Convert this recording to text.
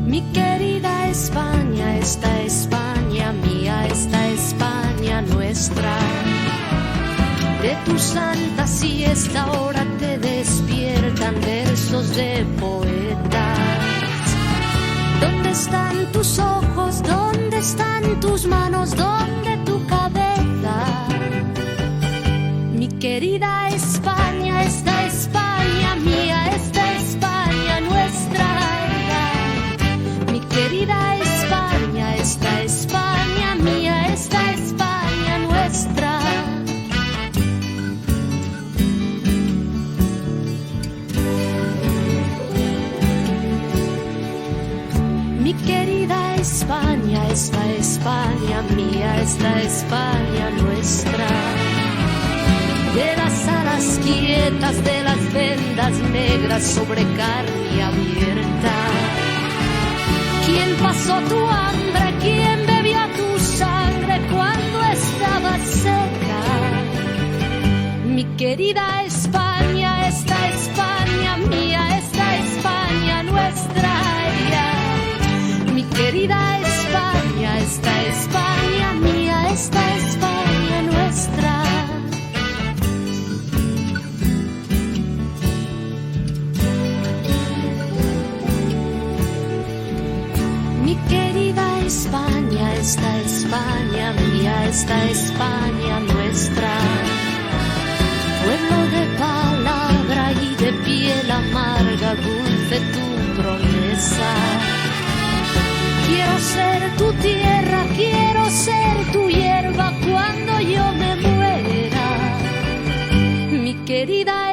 Mi querida España, esta España mía, esta España nuestra. De tu santa siesta ahora te despiertan versos de poetas. ¿Dónde están tus ojos? ¿Dónde están tus manos? ¿Dónde tu cabeza? Mi querida España, esta España mía, esta España nuestra. Mi querida España, esta España mía, esta España nuestra. Mi querida España, esta España mía, esta España nuestra. De las alas quietas, de las vendas negras sobre carne abierta. ¿Quién pasó tu hambre? ¿Quién bebió tu sangre cuando estabas seca? Mi querida España, esta España mía, esta España nuestra. Mi querida España, esta España mía, esta España nuestra. Mi querida España, esta España mía, esta España nuestra. Pueblo de palabra y de piel amarga, dulce tu promesa. Quiero ser tu tierra, quiero ser tu hierba cuando yo me muera. Mi querida